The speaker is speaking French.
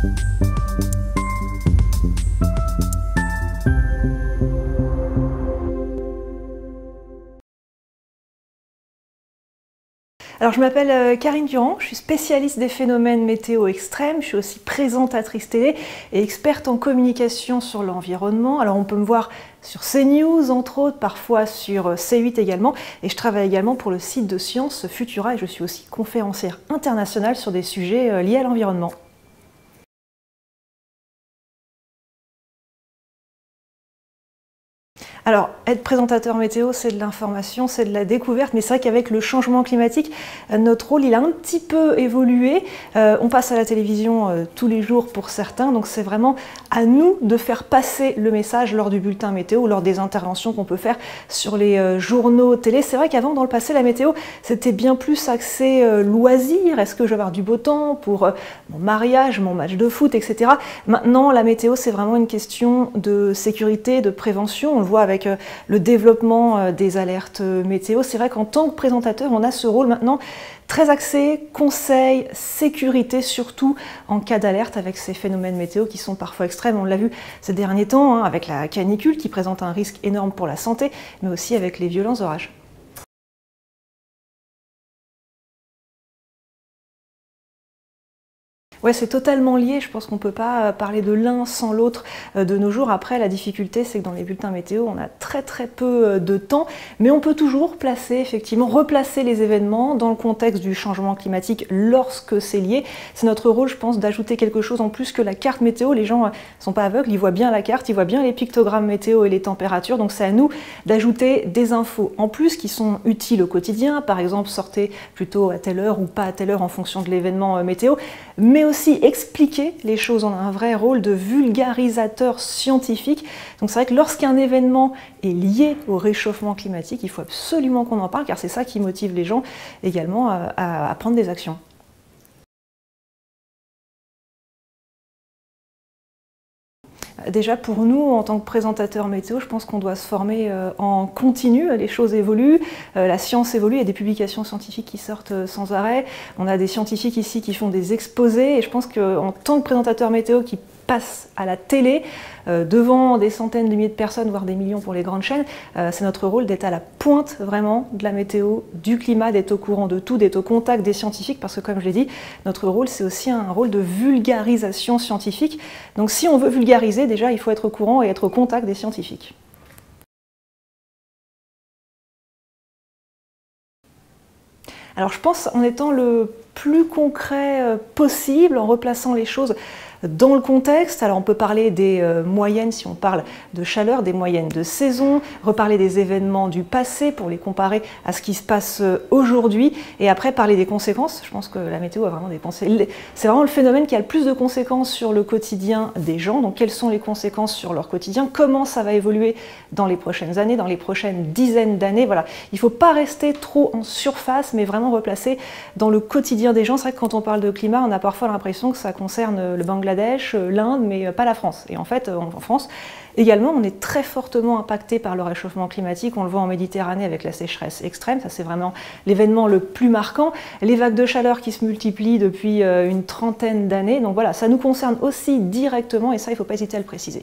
Alors je m'appelle Karine Durand, je suis spécialiste des phénomènes météo extrêmes, je suis aussi présentatrice télé et experte en communication sur l'environnement. Alors on peut me voir sur CNews entre autres, parfois sur C8 également, et je travaille également pour le site de sciences Futura et je suis aussi conférencière internationale sur des sujets liés à l'environnement. Alors, être présentateur météo, c'est de l'information, c'est de la découverte, mais c'est vrai qu'avec le changement climatique, notre rôle, il a un petit peu évolué. On passe à la télévision tous les jours pour certains, donc c'est vraiment à nous de faire passer le message lors du bulletin météo, lors des interventions qu'on peut faire sur les journaux télé. C'est vrai qu'avant, dans le passé, la météo, c'était bien plus axé loisir. Est-ce que je vais avoir du beau temps pour mon mariage, mon match de foot, etc. Maintenant, la météo, c'est vraiment une question de sécurité, de prévention. On le voit avec le développement des alertes météo. C'est vrai qu'en tant que présentateur, on a ce rôle maintenant très axé, conseil, sécurité, surtout en cas d'alerte avec ces phénomènes météo qui sont parfois extrêmes. On l'a vu ces derniers temps avec la canicule qui présente un risque énorme pour la santé, mais aussi avec les violents orages. Ouais, c'est totalement lié. Je pense qu'on ne peut pas parler de l'un sans l'autre de nos jours. Après, la difficulté, c'est que dans les bulletins météo, on a très peu de temps, mais on peut toujours placer, effectivement, replacer les événements dans le contexte du changement climatique lorsque c'est lié. C'est notre rôle, je pense, d'ajouter quelque chose en plus que la carte météo. Les gens ne sont pas aveugles, ils voient bien la carte, ils voient bien les pictogrammes météo et les températures. Donc c'est à nous d'ajouter des infos en plus qui sont utiles au quotidien. Par exemple, sortez plutôt à telle heure ou pas à telle heure en fonction de l'événement météo, mais aussi expliquer les choses. On a un vrai rôle de vulgarisateur scientifique. Donc c'est vrai que lorsqu'un événement est lié au réchauffement climatique, il faut absolument qu'on en parle car c'est ça qui motive les gens également à prendre des actions. Déjà pour nous, en tant que présentateurs météo, je pense qu'on doit se former en continu. Les choses évoluent, la science évolue, il y a des publications scientifiques qui sortent sans arrêt. On a des scientifiques ici qui font des exposés et je pense qu'en tant que présentateur météo qui passe à la télé, devant des centaines de milliers de personnes, voire des millions pour les grandes chaînes, c'est notre rôle d'être à la pointe vraiment de la météo, du climat, d'être au courant de tout, d'être au contact des scientifiques, parce que comme je l'ai dit, notre rôle c'est aussi un rôle de vulgarisation scientifique. Donc si on veut vulgariser, déjà il faut être au courant et être au contact des scientifiques. Alors je pense en étant le plus concret possible, en replaçant les choses dans le contexte. Alors on peut parler des moyennes, si on parle de chaleur, des moyennes de saison, reparler des événements du passé pour les comparer à ce qui se passe aujourd'hui, et après parler des conséquences. Je pense que la météo a vraiment des conséquences. C'est vraiment le phénomène qui a le plus de conséquences sur le quotidien des gens. Donc quelles sont les conséquences sur leur quotidien, comment ça va évoluer dans les prochaines années, dans les prochaines dizaines d'années. Voilà, il ne faut pas rester trop en surface, mais vraiment replacer dans le quotidien des gens. C'est vrai que quand on parle de climat, on a parfois l'impression que ça concerne le Bangladesh, l'Inde, mais pas la France. Et en fait, en France, également, on est très fortement impacté par le réchauffement climatique. On le voit en Méditerranée avec la sécheresse extrême. Ça, c'est vraiment l'événement le plus marquant. Les vagues de chaleur qui se multiplient depuis une trentaine d'années. Donc voilà, ça nous concerne aussi directement et ça, il ne faut pas hésiter à le préciser.